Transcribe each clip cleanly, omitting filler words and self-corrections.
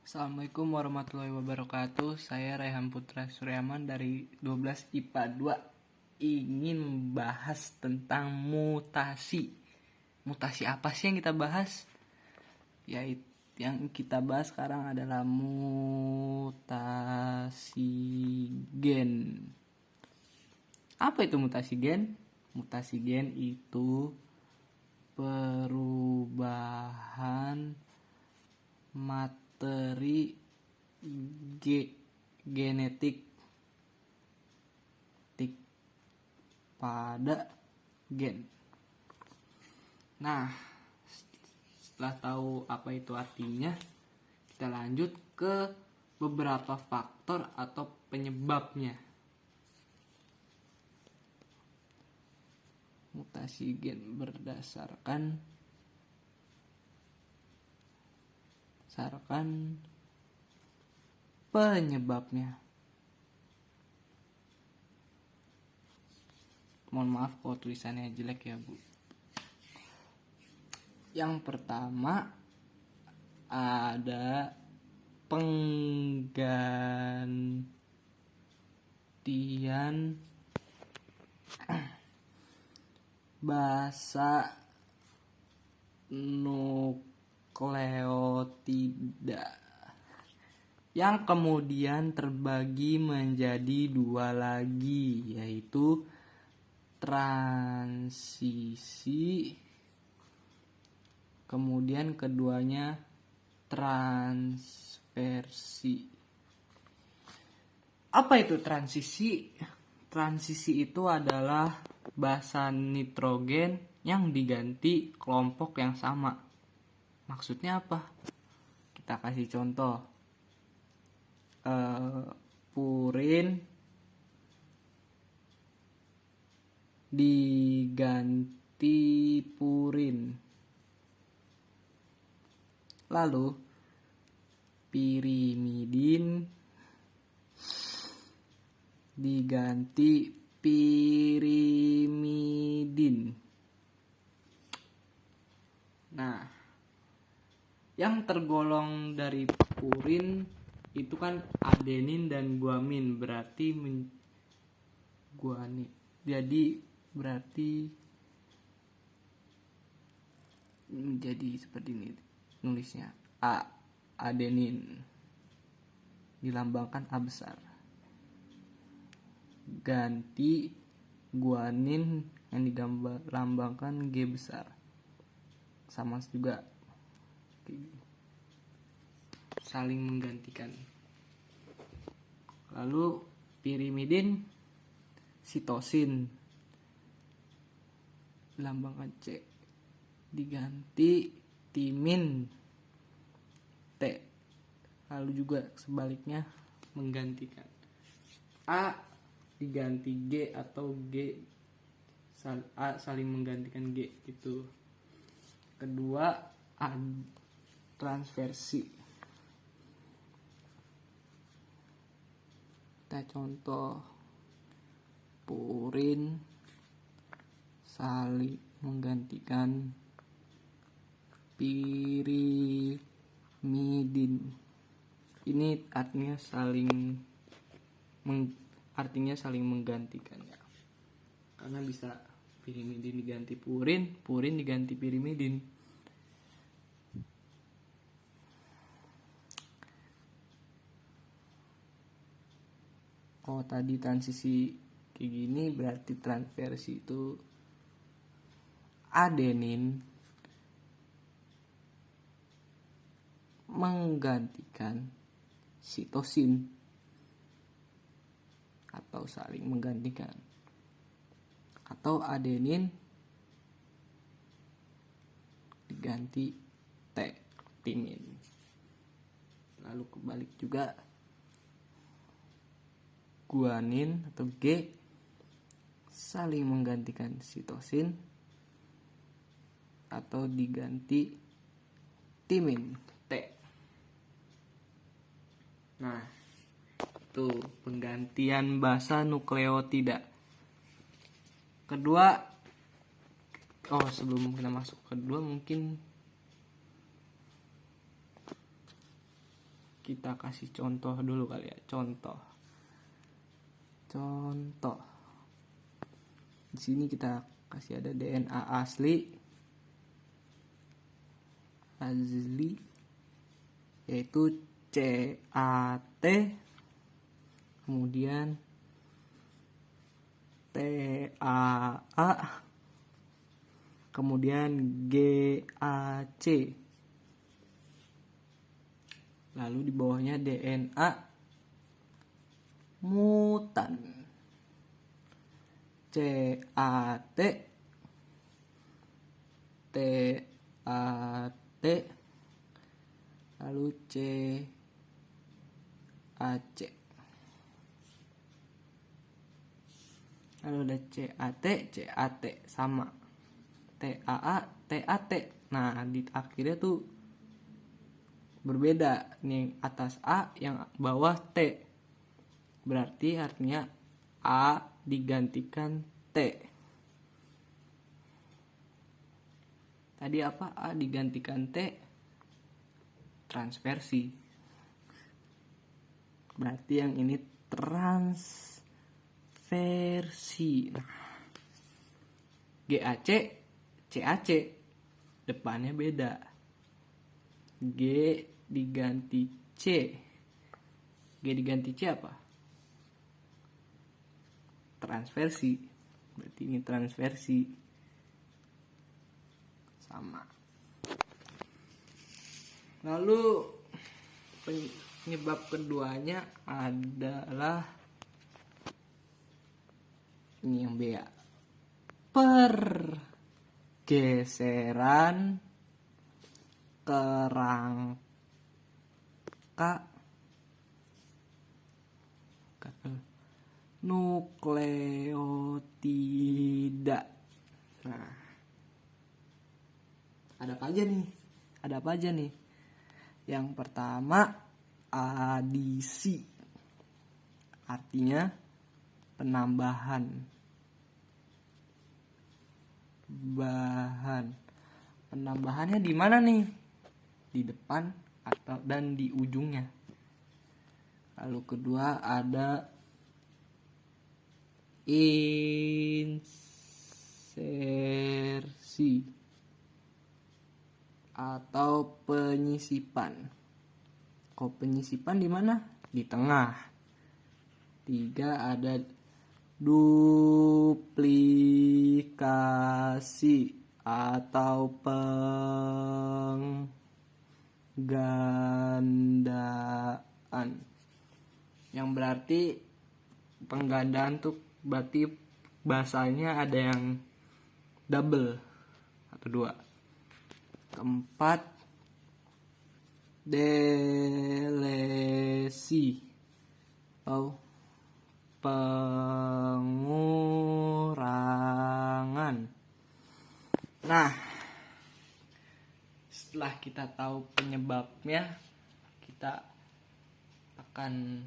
Assalamualaikum warahmatullahi wabarakatuh. Saya Rehan Putra Suryaman dari 12 IPA 2 ingin membahas tentang mutasi. Mutasi apa sih yang kita bahas? Yaitu yang kita bahas sekarang adalah mutasi gen. Apa itu mutasi gen? Mutasi gen itu perubahan materi genetik pada gen. Nah, setelah tahu apa itu artinya, kita lanjut ke beberapa faktor atau penyebabnya. Mutasi gen berdasarkan penyebabnya. Mohon maaf kalau tulisannya jelek ya, Bu. Yang pertama ada penggantian basa nukleotida yang kemudian terbagi menjadi dua lagi, yaitu transisi, kemudian keduanya transversi. Apa itu transisi? Transisi itu adalah basa nitrogen yang diganti kelompok yang sama. Maksudnya apa? Kita kasih contoh. Purin diganti purin. Lalu pirimidin diganti pirimidin. Nah, yang tergolong dari purin itu kan adenin dan guamin, berarti guanin. Jadi berarti menjadi seperti ini nulisnya. Adenin dilambangkan A besar. Ganti guanin yang dilambangkan G besar. Sama juga saling menggantikan. Lalu pirimidin sitosin dilambangkan C, diganti timin T. Lalu juga sebaliknya menggantikan A diganti G atau G A saling menggantikan G itu. Kedua transversi. Kita contoh purin saling menggantikan pirimidin. Ini artinya saling menggantikan ya. Karena bisa pirimidin diganti purin, purin diganti pirimidin. Oh, tadi transisi kayak gini, berarti transversi itu adenin menggantikan sitosin atau saling menggantikan, atau adenin diganti T, timin. Lalu kebalik juga, guanin atau G saling menggantikan sitosin atau diganti timin T. Nah, itu penggantian basa nukleotida. Kedua, sebelum kita masuk kedua, mungkin kita kasih contoh dulu kali ya. Contoh. Di sini kita kasih ada DNA asli yaitu CAT, kemudian TAA, kemudian GAC. Lalu di bawahnya DNA mutan CAT, TAT, lalu CAC. Lalu ada CAT sama TAA, TAT. Nah, di akhirnya tuh berbeda. Nih atas A, yang bawah T. Berarti artinya A digantikan T. Tadi apa? A digantikan T, transversi. Berarti yang ini transversi. GAC, CAC, depannya beda. G diganti C. G diganti C apa? Transversi. Berarti ini transversi. Sama. Lalu penyebab keduanya adalah ini yang B ya. Pergeseran kerangka nukleotida. Nah, ada apa aja nih? Yang pertama, adisi. Artinya penambahan bahan. Penambahannya di mana nih? Di depan dan di ujungnya. Lalu kedua ada insersi atau penyisipan. Kok penyisipan di mana? Di tengah. 3 ada duplikasi atau penggandaan. Yang berarti penggandaan tuh berarti bahasanya ada yang double atau 2. Keempat, delesi atau pengurangan. Nah, setelah kita tahu penyebabnya, kita akan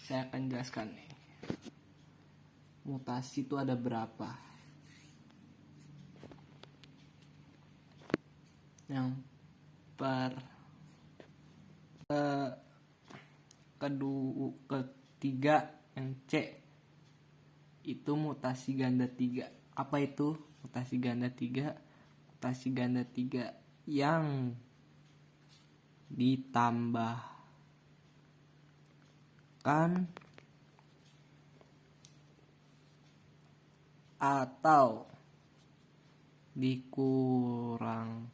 saya akan jelaskan nih. Mutasi itu ada berapa? Yang ketiga, yang C, itu mutasi ganda 3. Apa itu mutasi ganda 3? Mutasi ganda 3 yang ditambahkan atau dikurangkan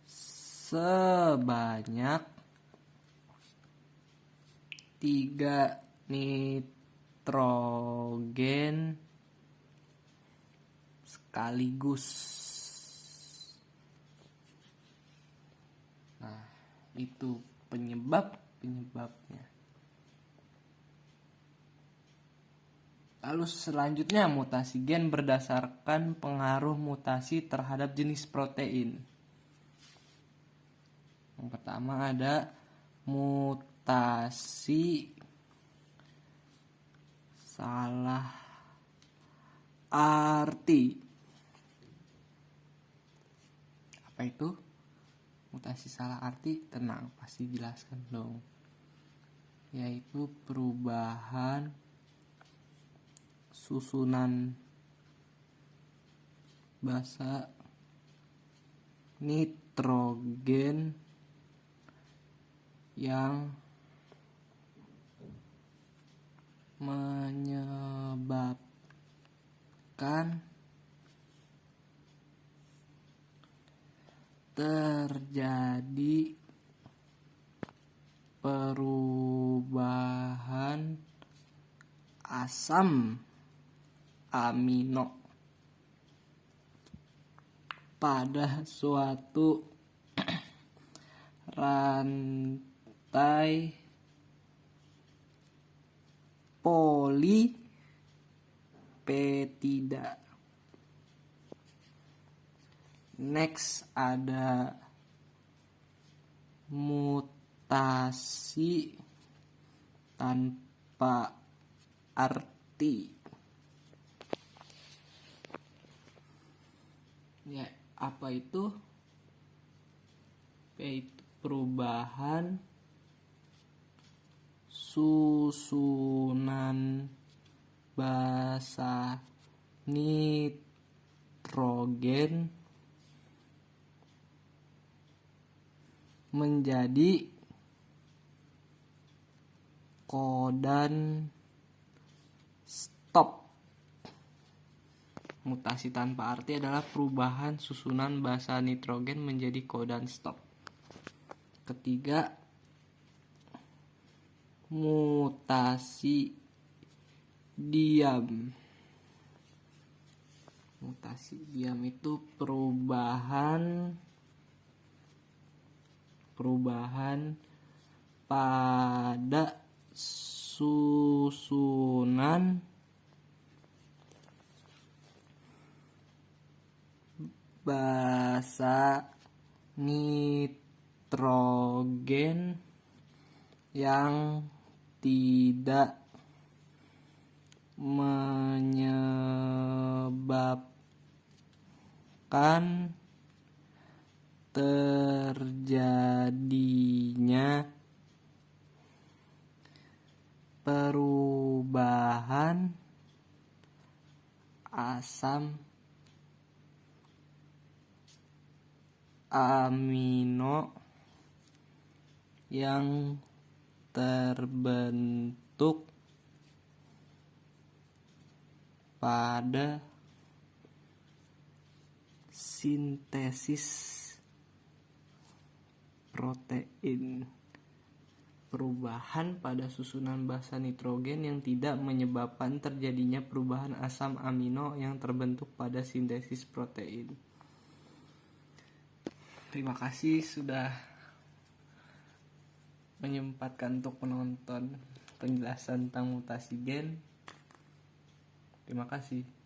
sebanyak 3 nitrogen sekaligus. Nah, itu penyebabnya. Lalu selanjutnya, mutasi gen berdasarkan pengaruh mutasi terhadap jenis protein. Yang pertama ada mutasi salah arti. Apa itu mutasi salah arti? Tenang, pasti jelaskan dong. Yaitu perubahan susunan basa nitrogen yang menyebabkan terjadi perubahan asam amino pada suatu rantai polipeptida. Next ada mutasi tanpa arti. Ya, apa itu? Yaitu perubahan susunan basa nitrogen menjadi kodan stop. Mutasi tanpa arti adalah perubahan susunan basa nitrogen menjadi kodan stop. Ketiga, mutasi diam. Mutasi diam itu perubahan pada susunan basa nitrogen yang tidak menyebabkan terjadinya perubahan asam amino yang terbentuk pada sintesis protein. Perubahan pada susunan basa nitrogen yang tidak menyebabkan terjadinya perubahan asam amino yang terbentuk pada sintesis protein. Terima kasih sudah menyempatkan untuk menonton penjelasan tentang mutasi gen. Terima kasih.